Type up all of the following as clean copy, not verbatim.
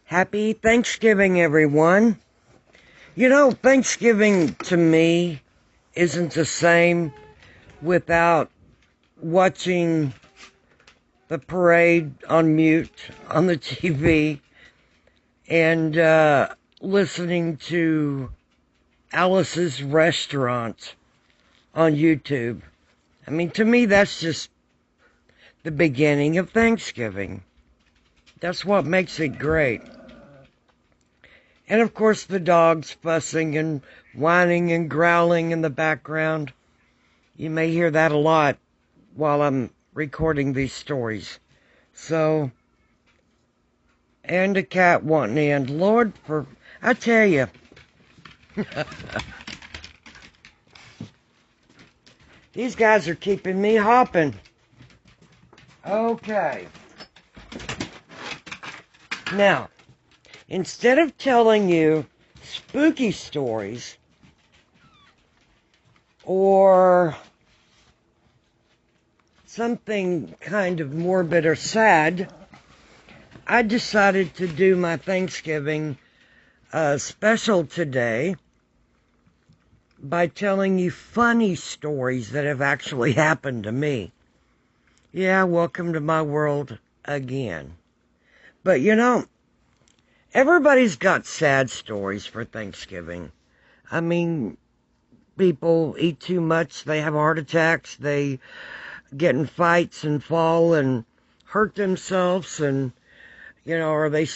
Happy Thanksgiving, everyone. You know, Thanksgiving to me isn't the same without watching the parade on mute on the TV and listening to Alice's Restaurant on YouTube. I mean, to me, that's just the beginning of Thanksgiving. That's what makes it great. And of course the dogs fussing and whining and growling in the background. You may hear that a lot while I'm recording these stories. So, and a cat wanting in. Lord, I tell you. These guys are keeping me hopping. Okay. Now, instead of telling you spooky stories or something kind of morbid or sad, I decided to do my Thanksgiving special today by telling you funny stories that have actually happened to me. Yeah, welcome to my world again. But you know, everybody's got sad stories for Thanksgiving. I mean, people eat too much, they have heart attacks, they get in fights and fall and hurt themselves, and, you know, or they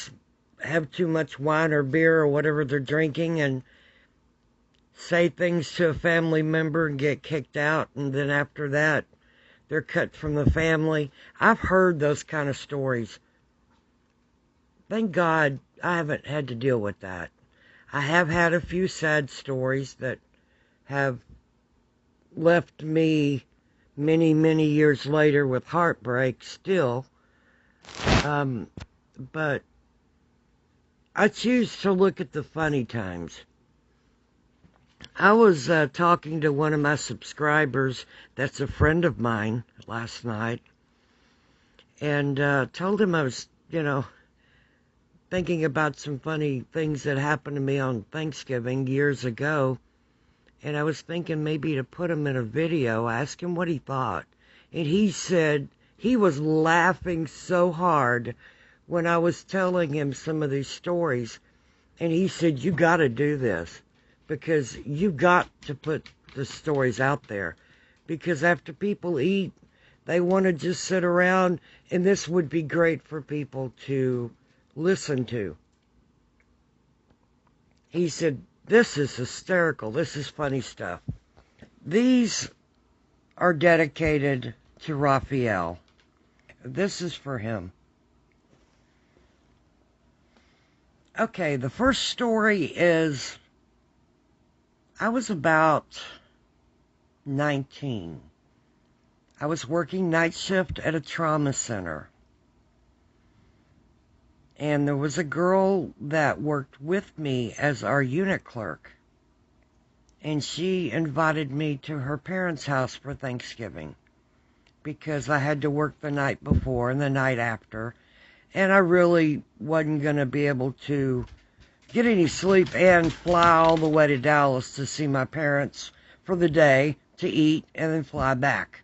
have too much wine or beer or whatever they're drinking and say things to a family member and get kicked out, and then after that, they're cut from the family. I've heard those kind of stories. Thank God I haven't had to deal with that. I have had a few sad stories that have left me many, many years later with heartbreak still. But I choose to look at the funny times. I was talking to one of my subscribers that's a friend of mine last night, and told him I was, thinking about some funny things that happened to me on Thanksgiving years ago, and I was thinking maybe to put him in a video, ask him what he thought. And he said he was laughing so hard when I was telling him some of these stories, and he said, you got to do this, because you got to put the stories out there, because after people eat, they want to just sit around, and this would be great for people to listen to. He said, this is hysterical. This is funny stuff. These are dedicated to Raphael. This is for him. Okay, the first story is, I was about 19. I was working night shift at a trauma center. And there was a girl that worked with me as our unit clerk. And she invited me to her parents' house for Thanksgiving, because I had to work the night before and the night after. And I really wasn't going to be able to get any sleep and fly all the way to Dallas to see my parents for the day to eat and then fly back.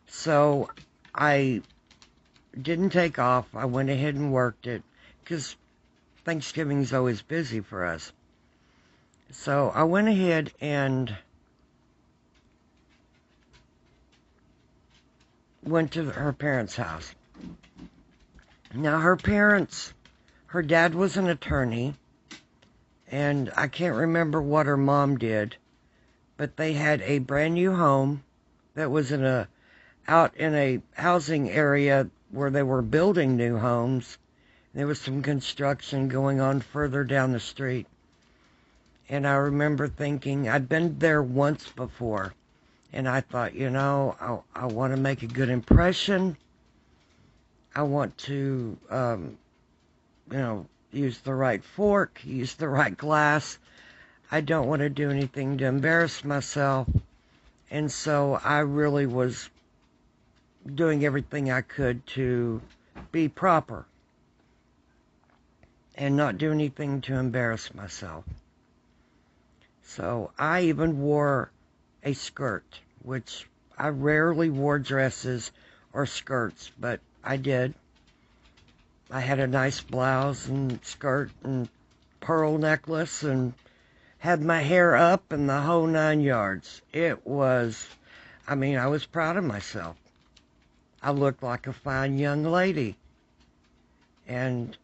So I didn't take off. I went ahead and worked it, because Thanksgiving's always busy for us. So I went ahead and went to her parents' house. Now her dad was an attorney, and I can't remember what her mom did, but they had a brand new home that was out in a housing area where they were building new homes. There was some construction going on further down the street. And I remember thinking, I'd been there once before, and I thought, I want to make a good impression. I want to, use the right fork, use the right glass. I don't want to do anything to embarrass myself. And so I really was doing everything I could to be proper. and not do anything to embarrass myself. So I even wore a skirt, which I rarely wore dresses or skirts, but I did. I had a nice blouse and skirt and pearl necklace and had my hair up and the whole 9 yards. It was, I was proud of myself. I looked like a fine young lady. And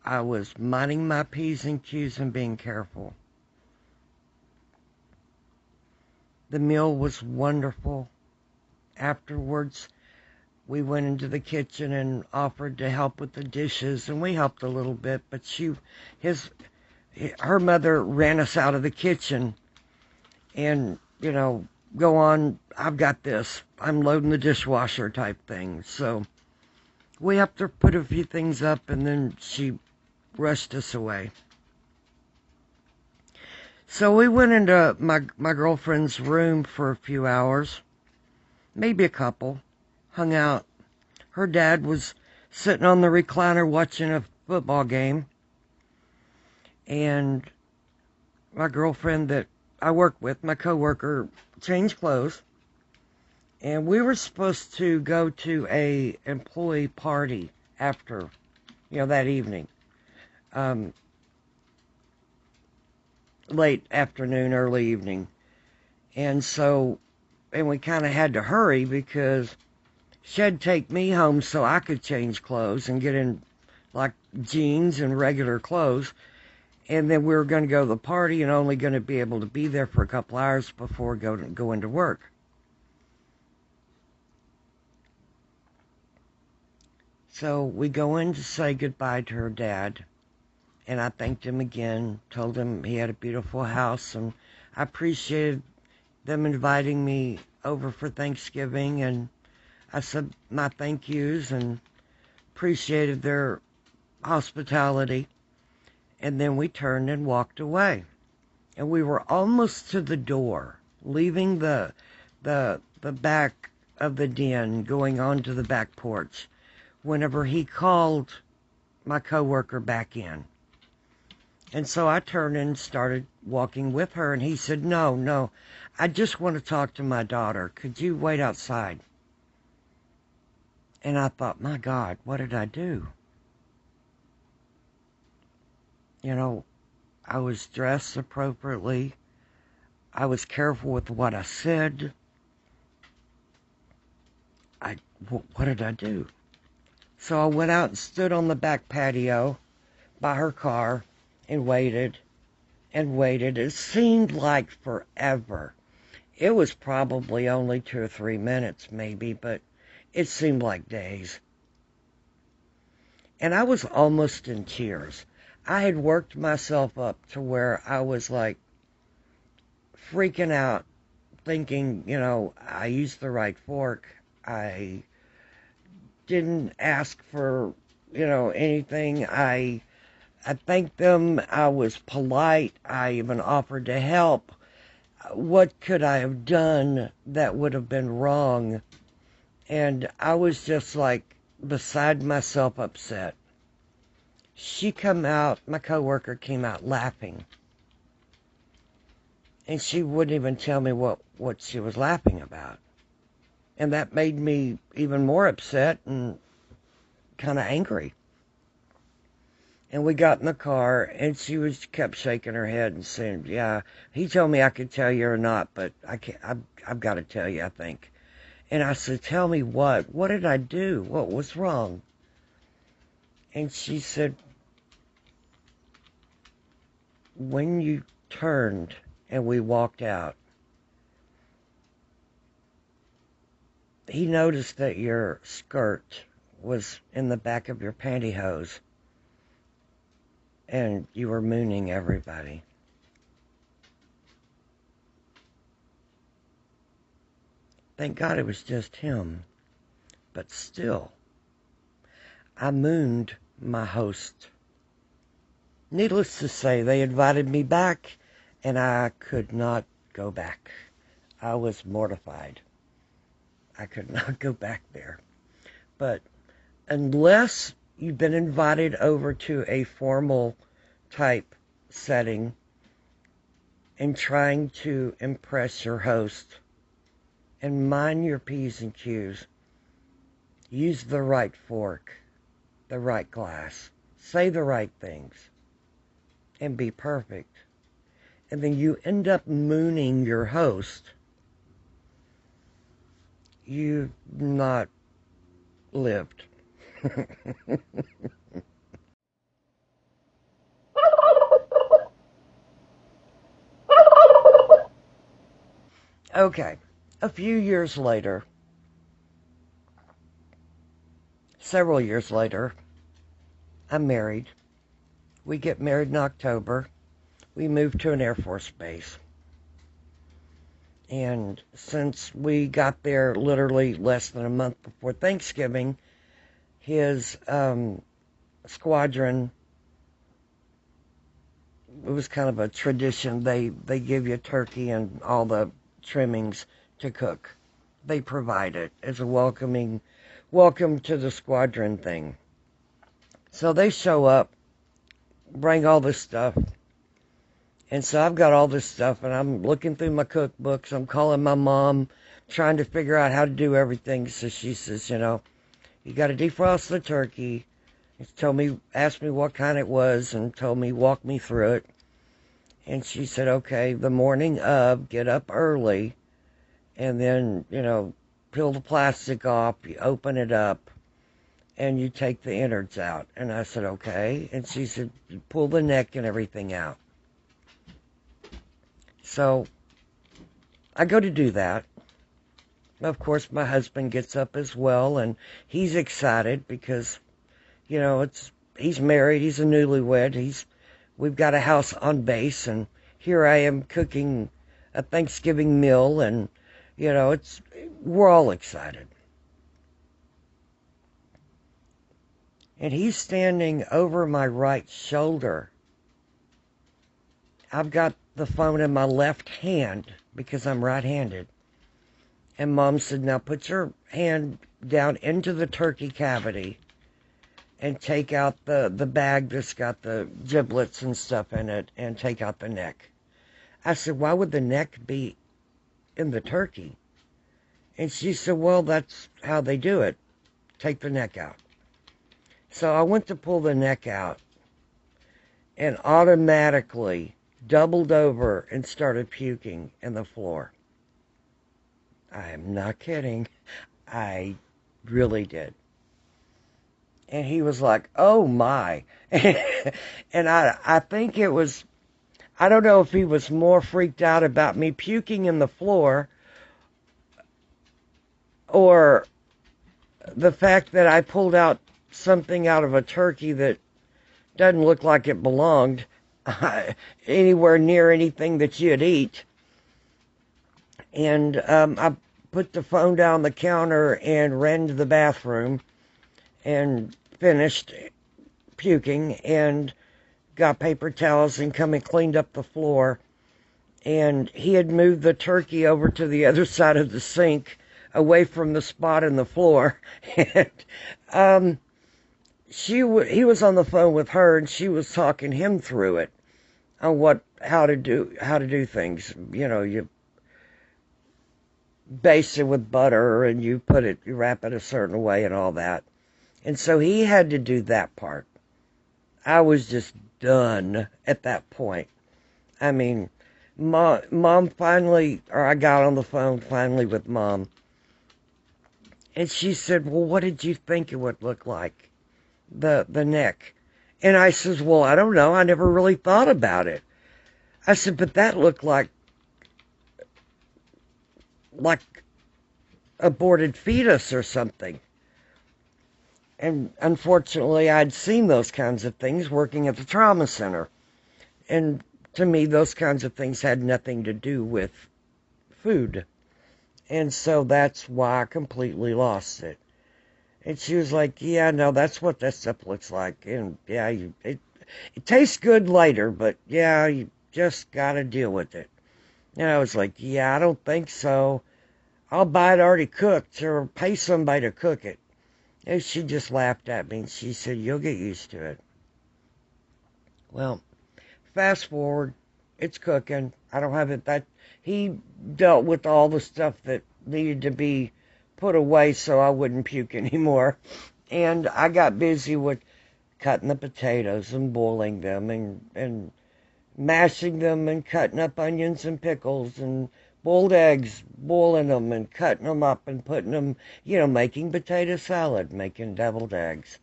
I was minding my P's and Q's and being careful. The meal was wonderful. Afterwards, we went into the kitchen and offered to help with the dishes, and we helped a little bit, but her mother ran us out of the kitchen and, go on, I've got this, I'm loading the dishwasher type thing. So we helped her put a few things up, and then she rushed us away. So we went into my girlfriend's room for a few hours, maybe a couple, hung out. Her dad was sitting on the recliner watching a football game, and my girlfriend that I work with, my coworker, changed clothes, and we were supposed to go to a employee party after, that evening. Late afternoon, early evening. And we kind of had to hurry because she'd take me home so I could change clothes and get in like jeans and regular clothes. And then we were going to go to the party and only going to be able to be there for a couple hours before going to work. So we go in to say goodbye to her dad. And I thanked him again, told him he had a beautiful house, and I appreciated them inviting me over for Thanksgiving, and I said my thank yous and appreciated their hospitality. And then we turned and walked away. And we were almost to the door, leaving the back of the den, going onto the back porch, whenever he called my coworker back in. And so I turned and started walking with her, and he said, no, I just want to talk to my daughter. Could you wait outside? And I thought, my God, what did I do? I was dressed appropriately. I was careful with what I said. What did I do? So I went out and stood on the back patio by her car, and waited and waited. It seemed like forever. It was probably only 2 or 3 minutes, maybe, but it seemed like days. And I was almost in tears. I had worked myself up to where I was like freaking out, thinking, I used the right fork. I didn't ask for, anything. I thanked them. I was polite. I even offered to help. What could I have done that would have been wrong? And I was just like beside myself upset. My coworker came out laughing. And she wouldn't even tell me what she was laughing about. And that made me even more upset and kind of angry. And we got in the car, and she kept shaking her head and saying, yeah, he told me I could tell you or not, but I've got to tell you, I think. And I said, tell me what? What did I do? What was wrong? And she said, when you turned and we walked out, he noticed that your skirt was in the back of your pantyhose. And you were mooning everybody. Thank God it was just him. But still, I mooned my host. Needless to say, they invited me back, and I could not go back. I was mortified. I could not go back there. But unless you've been invited over to a formal type setting and trying to impress your host, and mind your P's and Q's. Use the right fork, the right glass, say the right things, and be perfect. And then you end up mooning your host. You've not lived. Okay, a few years later, several years later, I'm married. We get married in October. We moved to an Air Force base. And since we got there literally less than a month before Thanksgiving, his squadron, it was kind of a tradition. They give you turkey and all the trimmings to cook. They provide it as a welcome to the squadron thing. So they show up, bring all this stuff. And so I've got all this stuff, and I'm looking through my cookbooks. I'm calling my mom, trying to figure out how to do everything. So she says, you got to defrost the turkey. Asked me what kind it was, and walk me through it. And she said, okay, the morning of, get up early, and then, peel the plastic off, you open it up, and you take the innards out. And I said, okay. And she said, pull the neck and everything out. So I go to do that. Of course, my husband gets up as well, and he's excited because, he's married, he's a newlywed, we've got a house on base, and here I am cooking a Thanksgiving meal, and, we're all excited. And he's standing over my right shoulder. I've got the phone in my left hand because I'm right-handed. And Mom said, now put your hand down into the turkey cavity and take out the bag that's got the giblets and stuff in it and take out the neck. I said, why would the neck be in the turkey? And she said, well, that's how they do it. Take the neck out. So I went to pull the neck out and automatically doubled over and started puking in the floor. I am not kidding. I really did. And he was like, oh my. And I think it was, I don't know if he was more freaked out about me puking in the floor or the fact that I pulled out something out of a turkey that doesn't look like it belonged anywhere near anything that you'd eat. And I put the phone down the counter and ran to the bathroom and finished puking and got paper towels and come and cleaned up the floor. And he had moved the turkey over to the other side of the sink away from the spot in the floor. And he was on the phone with her, and she was talking him through it on how to do things. You baste it with butter and you wrap it a certain way and all that. And so he had to do that part. I was just done at that point. I mean, Mom finally, or I got on the phone finally with Mom, and she said, well, what did you think it would look like? The neck. And I says, well, I don't know. I never really thought about it. I said, but that looked like aborted fetus or something. And unfortunately, I'd seen those kinds of things working at the trauma center. And to me, those kinds of things had nothing to do with food. And so that's why I completely lost it. And she was like, yeah, no, that's what that stuff looks like. And yeah, it tastes good later, but yeah, you just got to deal with it. And I was like, yeah, I don't think so. I'll buy it already cooked or pay somebody to cook it. And she just laughed at me and she said, "You'll get used to it." Well, fast forward, it's cooking. I don't have it that he dealt with all the stuff that needed to be put away so I wouldn't puke anymore. And I got busy with cutting the potatoes and boiling them and mashing them and cutting up onions and pickles and boiled eggs, boiling them and cutting them up and putting them, making potato salad, making deviled eggs.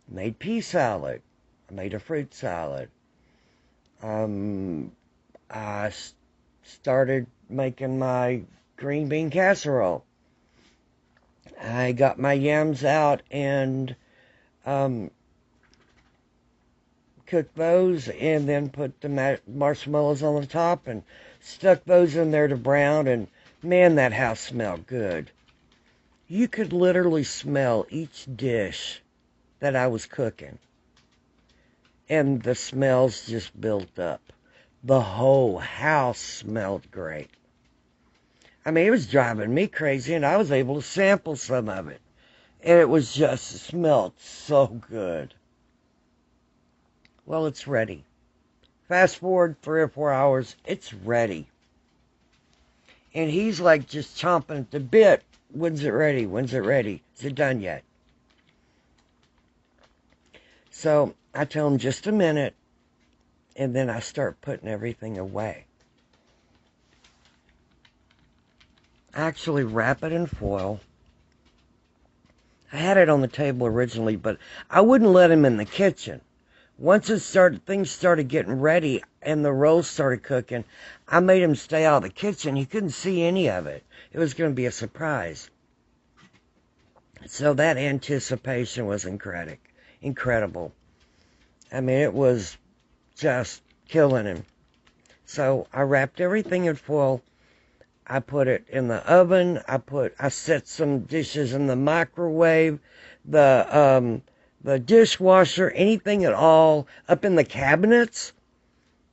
Made pea salad. I made a fruit salad. I started making my green bean casserole. I got my yams out and cooked those and then put the marshmallows on the top and stuck those in there to brown, and man, that house smelled good. You could literally smell each dish that I was cooking, and the smells just built up. The whole house smelled great. I mean, it was driving me crazy, and I was able to sample some of it, and it smelled so good. Well, it's ready. Fast forward 3 or 4 hours, it's ready. And he's like just chomping at the bit. When's it ready? When's it ready? Is it done yet? So I tell him just a minute, and then I start putting everything away. I actually wrap it in foil. I had it on the table originally, but I wouldn't let him in the kitchen. Once things started getting ready and the rolls started cooking, I made him stay out of the kitchen. He couldn't see any of it. It was going to be a surprise. So that anticipation was incredible. I mean, it was just killing him. So I wrapped everything in foil. I put it in the oven. I set some dishes in the microwave. The dishwasher, anything at all, up in the cabinets,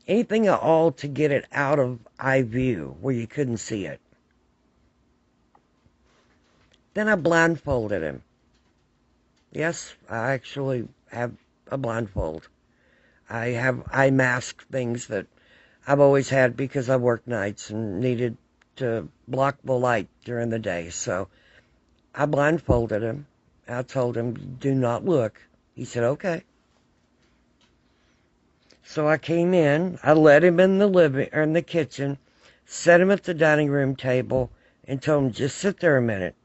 anything at all to get it out of eye view where you couldn't see it. Then I blindfolded him. Yes, I actually have a blindfold. I have eye mask things that I've always had because I work nights and needed to block the light during the day. So I blindfolded him. I told him, "Do not look." He said, "Okay." So I came in. I let him in the kitchen, set him at the dining room table, and told him, "Just sit there a minute."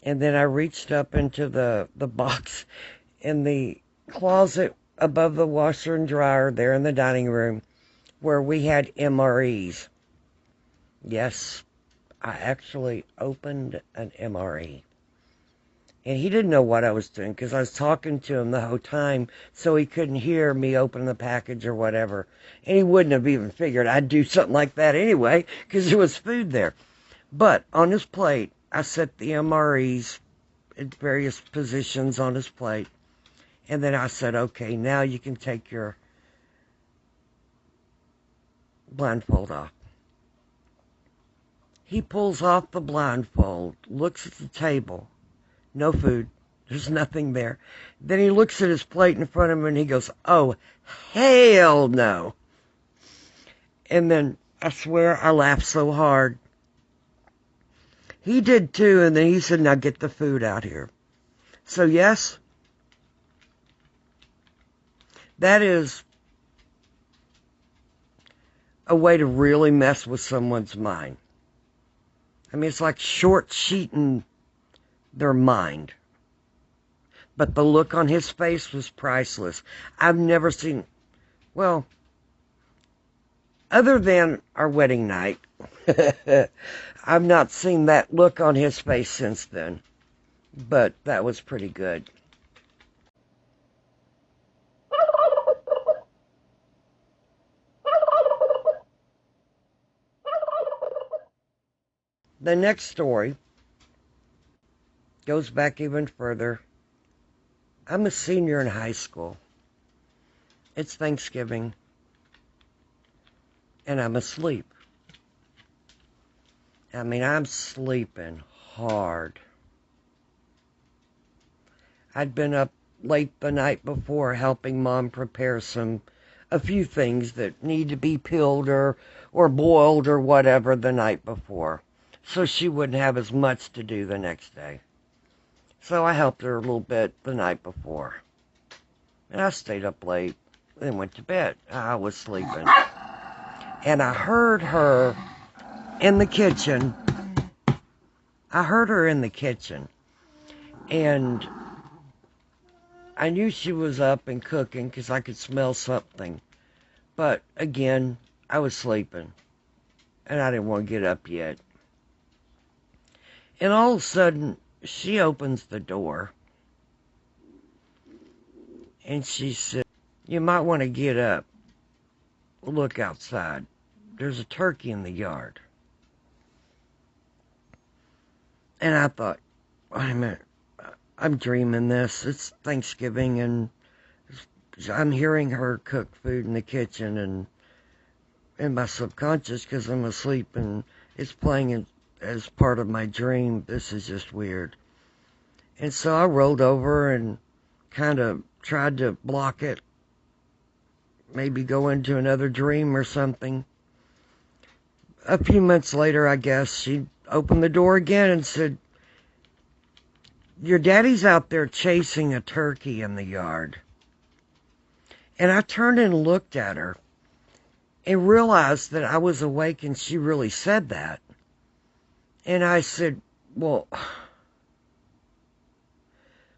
And then I reached up into the box in the closet above the washer and dryer there in the dining room where we had MREs. Yes, I actually opened an MRE. And he didn't know what I was doing because I was talking to him the whole time, so he couldn't hear me open the package or whatever. And he wouldn't have even figured I'd do something like that anyway because there was food there. But on his plate, I set the MREs in various positions on his plate. And then I said, "Okay, now you can take your blindfold off." He pulls off the blindfold, looks at the table. No food. There's nothing there. Then he looks at his plate in front of him and he goes, "Oh, hell no." And then I swear I laughed so hard. He did too, and then he said, "Now get the food out here." So yes, that is a way to really mess with someone's mind. I mean, it's like short-sheeting their mind. But the look on his face was priceless. I've never seen, well, other than our wedding night, I've not seen that look on his face since then. But that was pretty good. The next story goes back even further. I'm a senior in high school. It's Thanksgiving, and I'm asleep. I mean, I'm sleeping hard. I'd been up late the night before helping Mom prepare a few things that need to be peeled or boiled or whatever the night before, so she wouldn't have as much to do the next day. So I helped her a little bit the night before. And I stayed up late, then went to bed. I was sleeping. And I heard her in the kitchen. And I knew she was up and cooking because I could smell something. But again, I was sleeping. And I didn't want to get up yet. And all of a sudden, she opens the door. And she said, "You might want to get up. Look outside. There's a turkey in the yard." And I thought, wait a minute, I'm dreaming this. It's Thanksgiving and I'm hearing her cook food in the kitchen and in my subconscious because I'm asleep and it's playing as part of my dream. This is just weird. And so I rolled over and kind of tried to block it. Maybe go into another dream or something. A few months later, I guess, she opened the door again and said, "Your daddy's out there chasing a turkey in the yard." And I turned and looked at her and realized that I was awake and she really said that. And I said, "Well,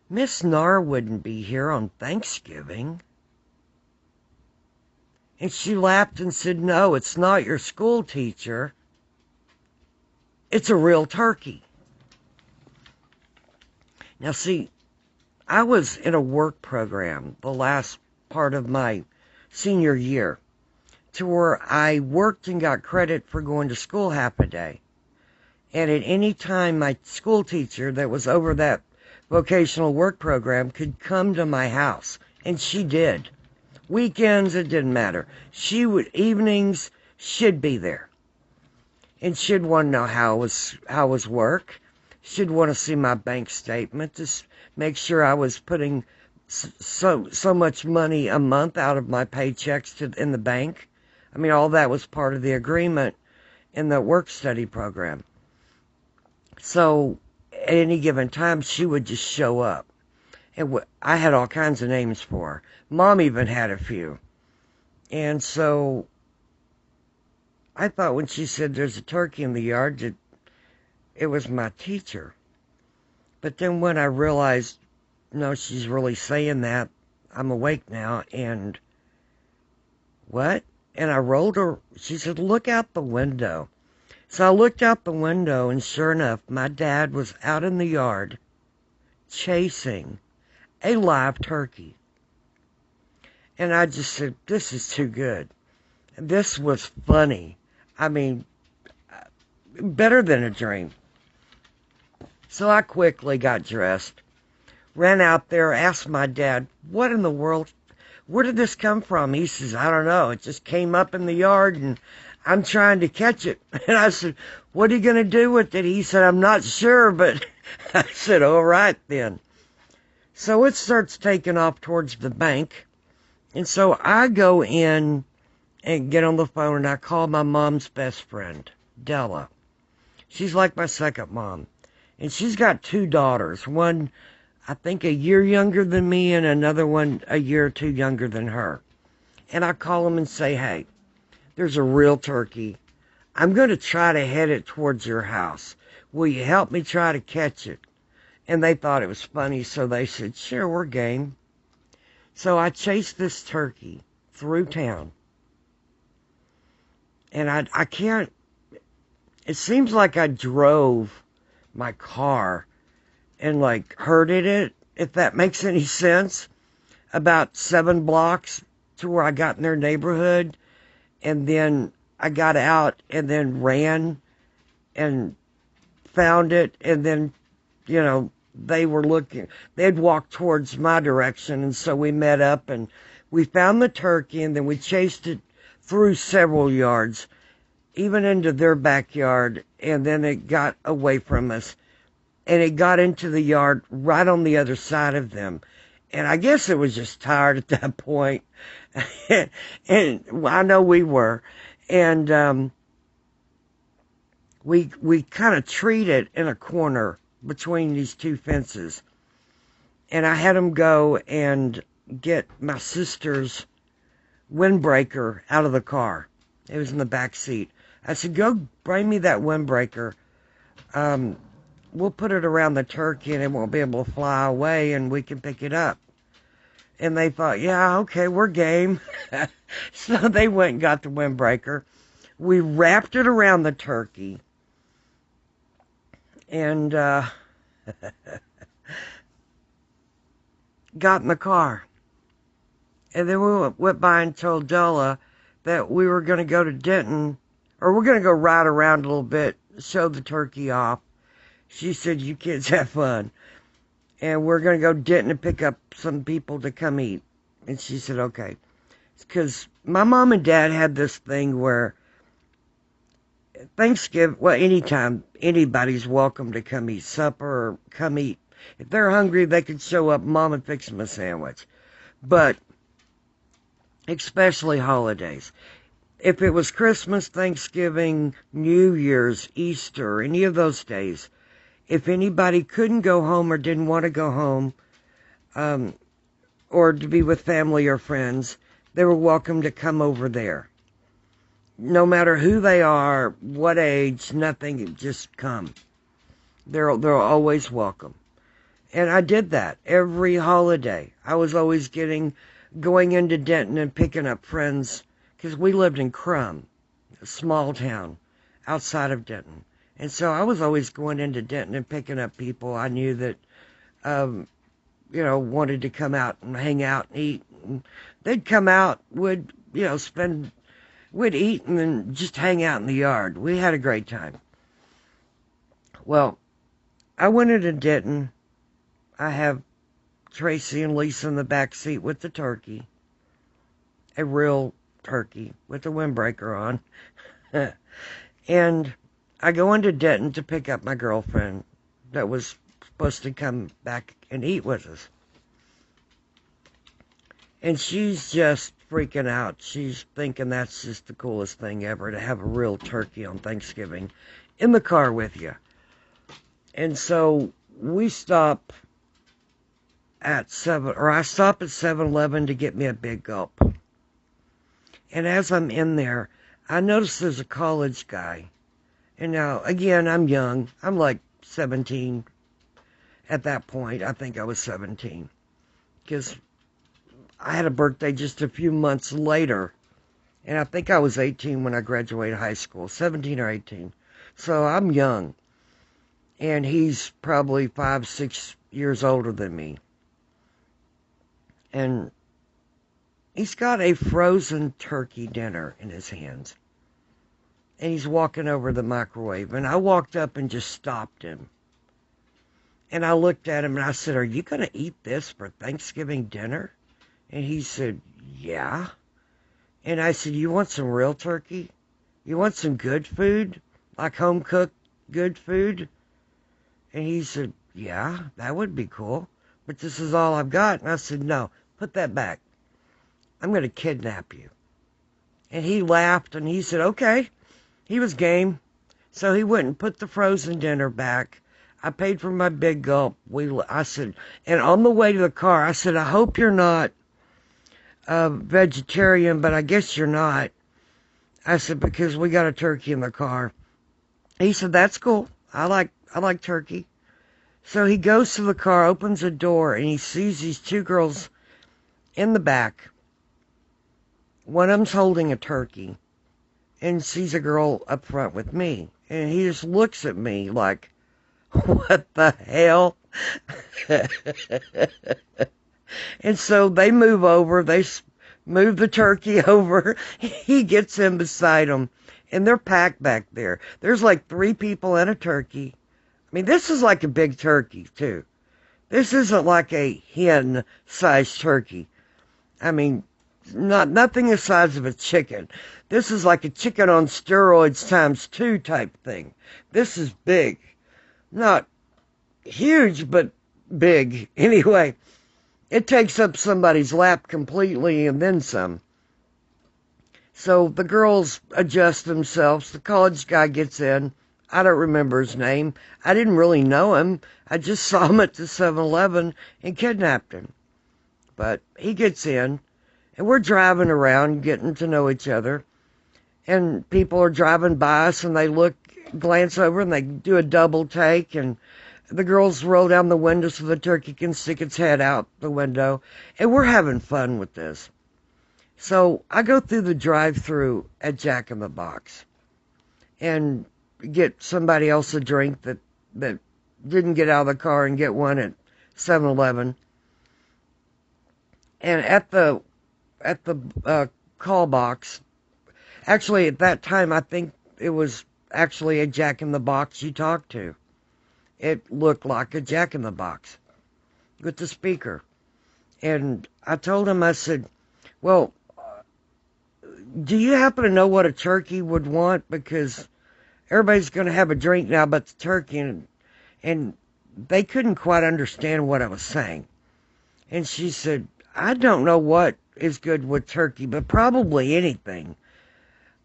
Miss Nar wouldn't be here on Thanksgiving." And she laughed and said, "No, it's not your school teacher. It's a real turkey." Now see, I was in a work program the last part of my senior year to where I worked and got credit for going to school half a day. And at any time, my school teacher that was over that vocational work program could come to my house. And she did. Weekends, it didn't matter. Evenings, she'd be there. And she'd want to know how was work. She'd want to see my bank statement to make sure I was putting so much money a month out of my paychecks in the bank. I mean, all that was part of the agreement in the work study program. So at any given time, she would just show up. And I had all kinds of names for her. Mom even had a few. And so I thought when she said there's a turkey in the yard, that it was my teacher. But then when I realized, no, she's really saying that, I'm awake now, and what? And I rolled her, she said, "Look out the window." So I looked out the window, and sure enough, my dad was out in the yard chasing a live turkey. And I just said, this is too good. This was funny. I mean, better than a dream. So I quickly got dressed, ran out there, asked my dad, "What in the world, where did this come from?" He says, "I don't know. It just came up in the yard and I'm trying to catch it." And I said, "What are you going to do with it?" He said, "I'm not sure," but I said, "All right then." So it starts taking off towards the bank. And so I go in and get on the phone and I call my mom's best friend, Della. She's like my second mom. And she's got two daughters. One, I think, a year younger than me and another one a year or two younger than her. And I call them and say, "Hey, there's a real turkey. I'm going to try to head it towards your house. Will you help me try to catch it?" And they thought it was funny, so they said, "Sure, we're game." So I chased this turkey through town. And I can't, it seems like I drove my car and like herded it, if that makes any sense, about 7 blocks to where I got in their neighborhood. And then I got out and then ran and found it. And then, you know, they were looking, they'd walked towards my direction. And so we met up and we found the turkey and then we chased it through several yards, even into their backyard. And then it got away from us. and it got into the yard right on the other side of them. And I guess it was just tired at that point. And I know we were. And we kind of treed it in a corner between these two fences. And I had them go and get my sister's windbreaker out of the car. It was in the back seat. I said, go bring me that windbreaker. We'll put it around the turkey and it won't be able to fly away and we can pick it up. And they thought, yeah, okay, we're game. So they went and got the windbreaker. We wrapped it around the turkey. And got in the car. And then we went by and told Della that we were going to go to Denton, or we're going to go ride around a little bit, show the turkey off. She said, you kids have fun. And we're going to go to Denton and pick up some people to come eat. And she said, okay. Because my mom and dad had this thing where Thanksgiving, well, anytime, anybody's welcome to come eat supper or come eat. If they're hungry, they can show up. Mom and fix them a sandwich. But especially holidays. If it was Christmas, Thanksgiving, New Year's, Easter, any of those days, if anybody couldn't go home or didn't want to go home, or to be with family or friends, they were welcome to come over there. No matter who they are, what age, nothing, just come. They're always welcome. And I did that every holiday. I was always going into Denton and picking up friends, because we lived in Krum, a small town outside of Denton. And so I was always going into Denton and picking up people I knew that, wanted to come out and hang out and eat. And they'd come out, would eat and then just hang out in the yard. We had a great time. Well, I went into Denton. I have Tracy and Lisa in the back seat with the turkey. A real turkey with the windbreaker on. And I go into Denton to pick up my girlfriend that was supposed to come back and eat with us. And she's just freaking out. She's thinking that's just the coolest thing ever, to have a real turkey on Thanksgiving in the car with you. And so we stop at I stop at 7-Eleven to get me a Big Gulp. And as I'm in there, I notice there's a college guy. And now, again, I'm young. I'm like 17 at that point. I think I was 17. Because I had a birthday just a few months later. And I think I was 18 when I graduated high school. 17 or 18. So I'm young. And he's probably 5-6 years older than me. And he's got a frozen turkey dinner in his hands. And he's walking over the microwave. And I walked up and just stopped him. And I looked at him and I said, are you going to eat this for Thanksgiving dinner? And he said, yeah. And I said, you want some real turkey? You want some good food? Like home-cooked good food? And he said, yeah, that would be cool. But this is all I've got. And I said, no, put that back. I'm going to kidnap you. And he laughed and he said, okay. He was game. So he went and put the frozen dinner back. I paid for my Big Gulp. I said, and on the way to the car, I said, I hope you're not vegetarian, but I guess you're not. I said, because we got a turkey in the car. He said, that's cool. I like turkey. So he goes to the car, opens the door, and he sees these two girls in the back. One of them's holding a turkey, and sees a girl up front with me. And he just looks at me like, what the hell? And so they move over. They move the turkey over. He gets in beside them. And they're packed back there. There's like 3 people and a turkey. I mean, this is like a big turkey, too. This isn't like a hen-sized turkey. I mean, nothing the size of a chicken. This is like a chicken on steroids times 2 type thing. This is big. Not huge but big. Anyway, it takes up somebody's lap completely and then some. So the girls adjust themselves. The college guy gets in. I don't remember his name. I didn't really know him. I just saw him at the 7-Eleven and kidnapped him. But he gets in, and we're driving around, getting to know each other. And people are driving by us, and they glance over, and they do a double take, and the girls roll down the window so the turkey can stick its head out the window. And we're having fun with this. So I go through the drive-thru at Jack in the Box and get somebody else a drink that didn't get out of the car and get one at 7-Eleven. And at the call box, actually at that time I think it was actually a Jack in the Box you talked to. It looked like a Jack in the Box with the speaker. And I told him, I said, well, do you happen to know what a turkey would want? Because everybody's going to have a drink now but the turkey. And they couldn't quite understand what I was saying. And she said, I don't know what is good with turkey, but probably anything.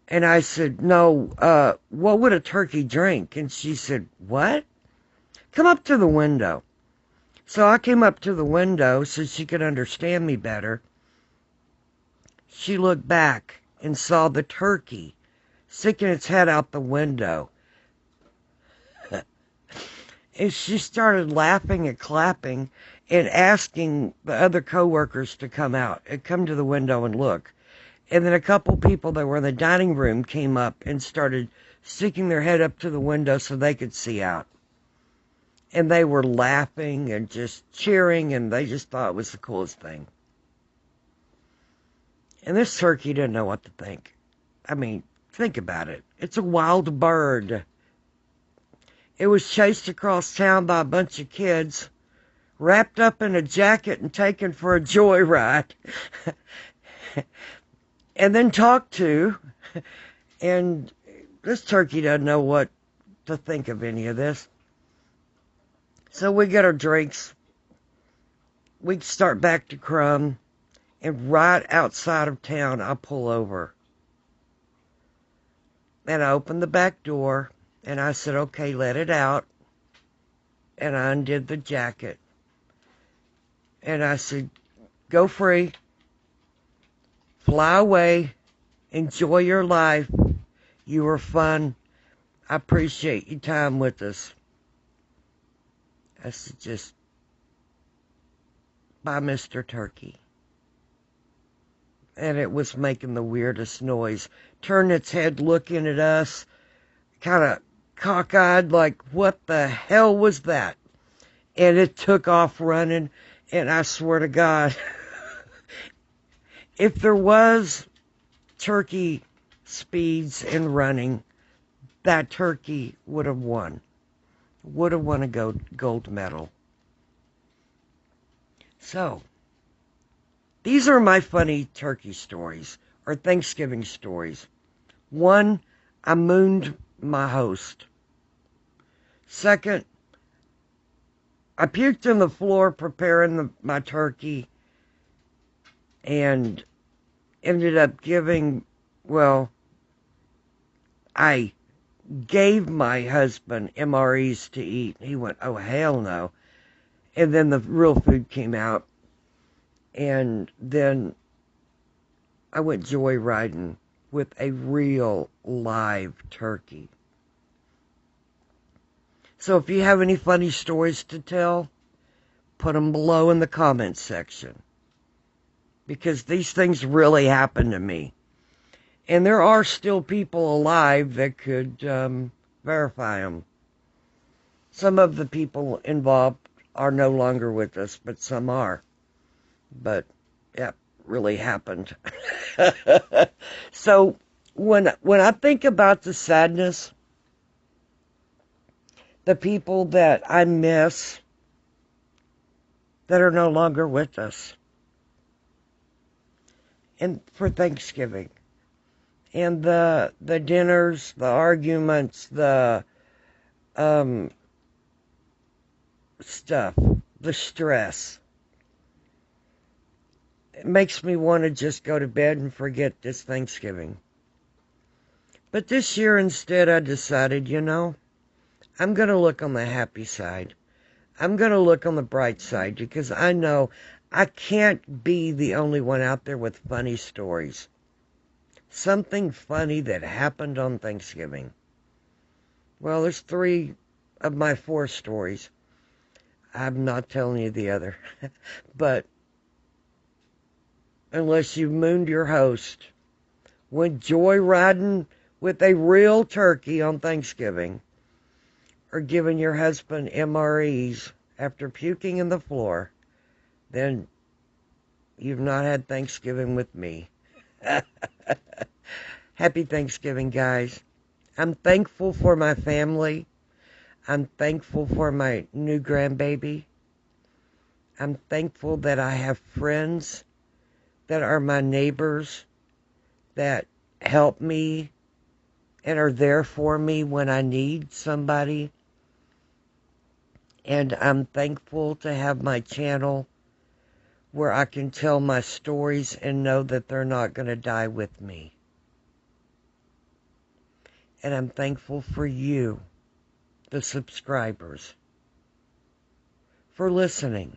And I said, no, what would a turkey drink? And she said, what? Come up to the window. So I came up to the window so she could understand me better. She looked back and saw the turkey sticking its head out the window. And she started laughing and clapping and asking the other coworkers to come out and come to the window and look. And then a couple people that were in the dining room came up and started sticking their head up to the window so they could see out. And they were laughing and just cheering, and they just thought it was the coolest thing. And this turkey didn't know what to think. I mean, think about it. It's a wild bird. It was chased across town by a bunch of kids, wrapped up in a jacket and taken for a joyride, and then talked to. And this turkey doesn't know what to think of any of this. So we get our drinks. We start back to Krum. And right outside of town, I pull over. And I opened the back door, and I said, okay, let it out. And I undid the jacket. And I said, go free. Fly away. Enjoy your life. You were fun. I appreciate your time with us. I said, just, bye, Mr. Turkey. And it was making the weirdest noise. Turned its head looking at us, kind of cockeyed, like, what the hell was that? And it took off running, and I swear to God, if there was turkey speeds in running, that turkey would have won. Would have won a gold medal. So, these are my funny turkey stories, or Thanksgiving stories. 1, I mooned my host. 2nd, I puked on the floor preparing my turkey and ended up I gave my husband MREs to eat. He went, oh, hell no. And then the real food came out. And then I went joyriding with a real live turkey. So if you have any funny stories to tell, put them below in the comments section. Because these things really happened to me. And there are still people alive that could verify them. Some of the people involved are no longer with us, but some are. But, yeah, really happened. So, when I think about the sadness, the people that I miss that are no longer with us, and for Thanksgiving, and the dinners, the arguments, the stuff, the stress. It makes me want to just go to bed and forget this Thanksgiving. But this year instead I decided, I'm going to look on the happy side. I'm going to look on the bright side because I know I can't be the only one out there with funny stories. Something funny that happened on Thanksgiving. Well, there's 3 of my 4 stories. I'm not telling you the other. But unless you mooned your host, went joyriding with a real turkey on Thanksgiving, or giving your husband MREs after puking in the floor, then you've not had Thanksgiving with me. Happy Thanksgiving, guys. I'm thankful for my family. I'm thankful for my new grandbaby. I'm thankful that I have friends that are my neighbors that help me and are there for me when I need somebody. And I'm thankful to have my channel where I can tell my stories and know that they're not going to die with me. And I'm thankful for you, the subscribers, for listening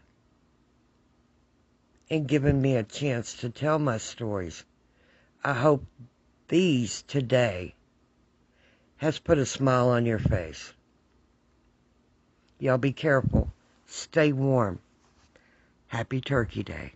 and giving me a chance to tell my stories. I hope these today has put a smile on your face. Y'all be careful. Stay warm. Happy Turkey Day.